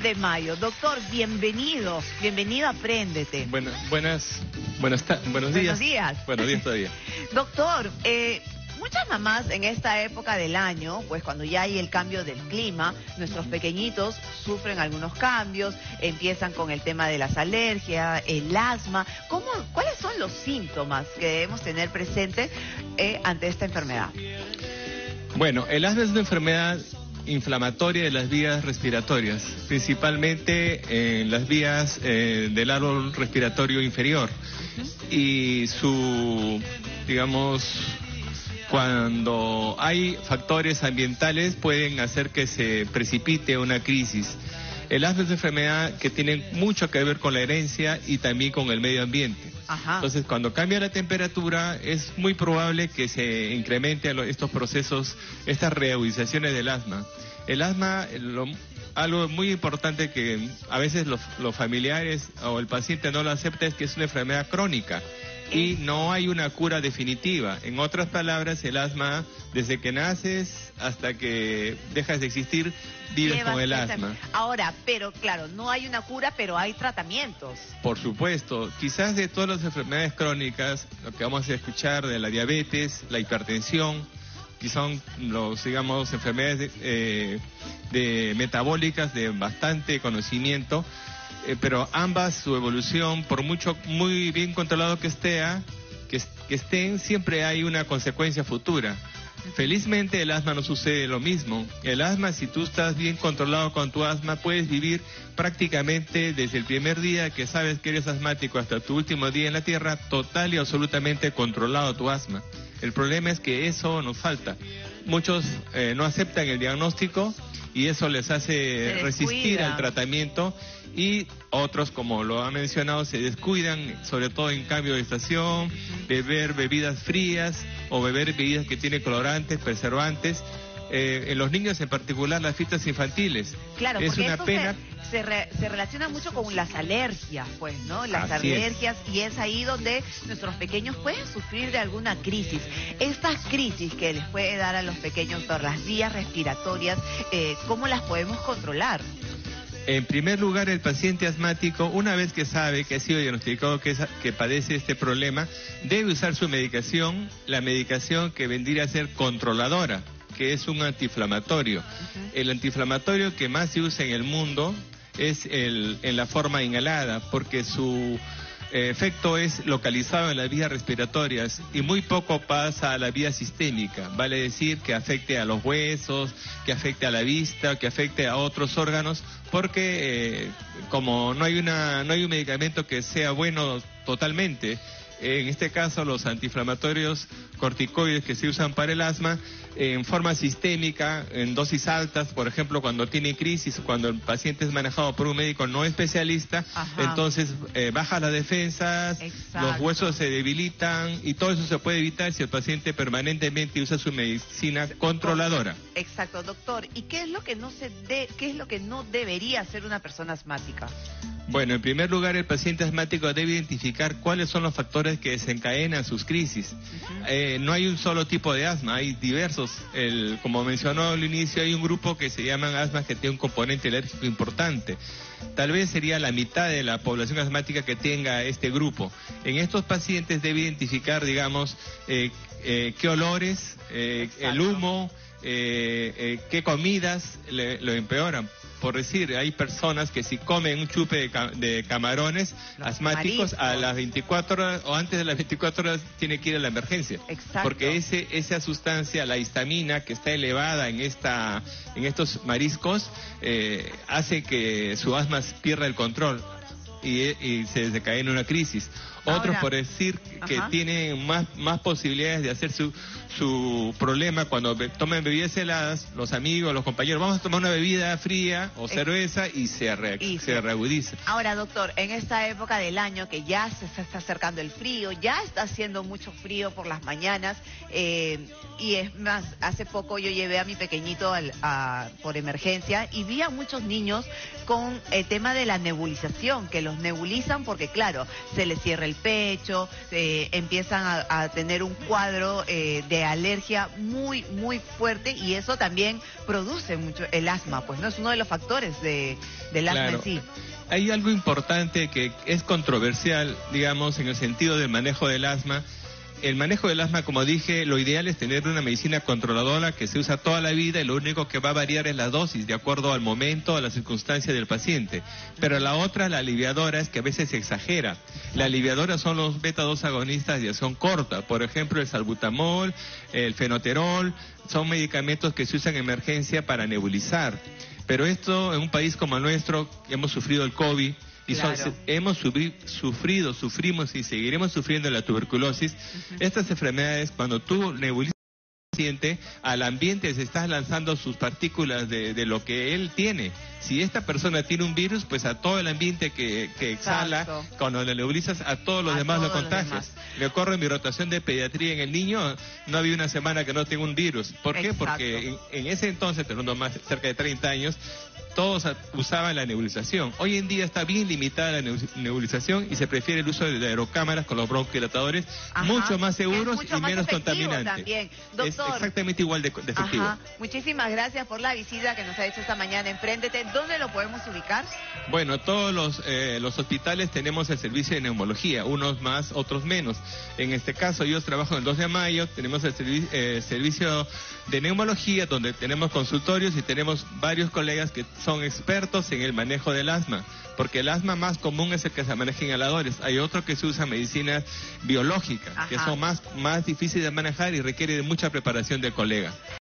de mayo. Doctor, bienvenido. Bienvenido a Apréndete. Buenos días. Buenos días. Buenos días todavía. Doctor, muchas mamás en esta época del año, pues cuando ya hay el cambio del clima, nuestros pequeñitos sufren algunos cambios, empiezan con el tema de las alergias, el asma. ¿Cuáles son los síntomas que debemos tener presentes ante esta enfermedad? Bueno, el asma es una enfermedad inflamatoria de las vías respiratorias, principalmente en las vías del árbol respiratorio inferior. Y cuando hay factores ambientales pueden hacer que se precipite una crisis. El asma es una enfermedad que tiene mucho que ver con la herencia y también con el medio ambiente. Ajá. Entonces, cuando cambia la temperatura, es muy probable que se incrementen estos procesos, estas reagudizaciones del asma. El asma, algo muy importante que a veces los familiares o el paciente no lo acepta es que es una enfermedad crónica y no hay una cura definitiva. En otras palabras, el asma, desde que naces hasta que dejas de existir, vives con el asma. Ahora, pero claro, no hay una cura, pero hay tratamientos. Por supuesto. Quizás de todas las enfermedades crónicas, lo que vamos a escuchar de la diabetes, la hipertensión, que son enfermedades metabólicas de bastante conocimiento, pero ambas, su evolución, por muy bien controlado que estén, siempre hay una consecuencia futura. Felizmente el asma no sucede lo mismo. El asma, si tú estás bien controlado con tu asma, puedes vivir prácticamente desde el primer día que sabes que eres asmático hasta tu último día en la tierra, total y absolutamente controlado tu asma. El problema es que eso nos falta. Muchos no aceptan el diagnóstico y eso les hace resistir al tratamiento, y otros, como lo ha mencionado, se descuidan, sobre todo en cambio de estación, beber bebidas frías o beber bebidas que tienen colorantes, preservantes. En los niños en particular, las fiestas infantiles. Claro, es porque una esto pena. Se relaciona mucho con las alergias, pues, ¿no? Las Así alergias, y es ahí donde nuestros pequeños pueden sufrir de alguna crisis. Estas crisis que les puede dar a los pequeños por las vías respiratorias, ¿cómo las podemos controlar? En primer lugar, el paciente asmático, una vez que sabe que ha sido diagnosticado que padece este problema, debe usar su medicación, la medicación que vendría a ser controladora, que es un antiinflamatorio. El antiinflamatorio que más se usa en el mundo es en la forma inhalada, porque su efecto es localizado en las vías respiratorias y muy poco pasa a la vía sistémica, vale decir que afecte a los huesos, que afecte a la vista, que afecte a otros órganos, porque como no hay un medicamento que sea bueno totalmente, en este caso los antiinflamatorios corticoides que se usan para el asma en forma sistémica, en dosis altas, por ejemplo, cuando tiene crisis, cuando el paciente es manejado por un médico no especialista, entonces baja las defensas, los huesos se debilitan, y todo eso se puede evitar si el paciente permanentemente usa su medicina controladora. Exacto, doctor. ¿Y qué es lo que no debería hacer una persona asmática? Bueno, en primer lugar, el paciente asmático debe identificar cuáles son los factores que desencadenan sus crisis. No hay un solo tipo de asma, hay diversos. Como mencionó al inicio, hay un grupo que se llaman asmas que tiene un componente alérgico importante. Tal vez sería la mitad de la población asmática que tenga este grupo. En estos pacientes debe identificar, qué olores, el humo, qué comidas lo empeoran. Por decir, hay personas que si comen un chupe de camarones, asmáticos, mariscos, a las 24 horas o antes de las 24 horas tiene que ir a la emergencia. Exacto. Porque esa sustancia, la histamina, que está elevada en estos mariscos, hace que su asma pierda el control y se desencadena una crisis. Otros, por decir, que tienen más posibilidades de hacer su problema cuando toman bebidas heladas, los amigos, los compañeros, vamos a tomar una bebida fría o cerveza, y se reagudiza. Ahora, doctor, en esta época del año que ya se está acercando el frío, ya está haciendo mucho frío por las mañanas, y es más, hace poco yo llevé a mi pequeñito por emergencia y vi a muchos niños con el tema de la nebulización, que los nebulizan porque, claro, se les cierra el pecho, empiezan a tener un cuadro de alergia muy, muy fuerte, y eso también produce mucho el asma, pues no es uno de los factores del asma en sí. Hay algo importante que es controversial, digamos, en el sentido del manejo del asma. El manejo del asma, como dije, lo ideal es tener una medicina controladora que se usa toda la vida, y lo único que va a variar es la dosis, de acuerdo al momento, a las circunstancias del paciente. Pero la otra, la aliviadora, es que a veces se exagera. La aliviadora son los beta-2 agonistas de acción corta, por ejemplo, el salbutamol, el fenoterol, son medicamentos que se usan en emergencia para nebulizar. Pero esto, en un país como el nuestro, hemos sufrido el COVID, y hemos sufrimos y seguiremos sufriendo la tuberculosis. Estas enfermedades, cuando tú nebulizas al paciente, al ambiente se están lanzando sus partículas de lo que él tiene. Si esta persona tiene un virus, pues a todo el ambiente que exhala, cuando le nebulizas, a todos los demás lo contagias. Me ocurre en mi rotación de pediatría en el niño, no había una semana que no tenga un virus. ¿Por qué? Porque en ese entonces, teniendo más cerca de 30 años, todos usaban la nebulización. Hoy en día está bien limitada la nebulización y se prefiere el uso de aerocámaras con los bronquidilatadores, mucho más seguros y menos contaminantes. También. Doctor, es exactamente igual de efectivo. Muchísimas gracias por la visita que nos ha hecho esta mañana. Empréndete. ¿Dónde lo podemos ubicar? Bueno, todos los hospitales tenemos el servicio de neumología, unos más, otros menos. En este caso, yo trabajo en el 2 de mayo, tenemos el servicio de neumología, donde tenemos consultorios y tenemos varios colegas que son expertos en el manejo del asma, porque el asma más común es el que se maneja en inhaladores. Hay otro que se usa medicinas biológicas, que son más difíciles de manejar y requiere de mucha preparación del colega.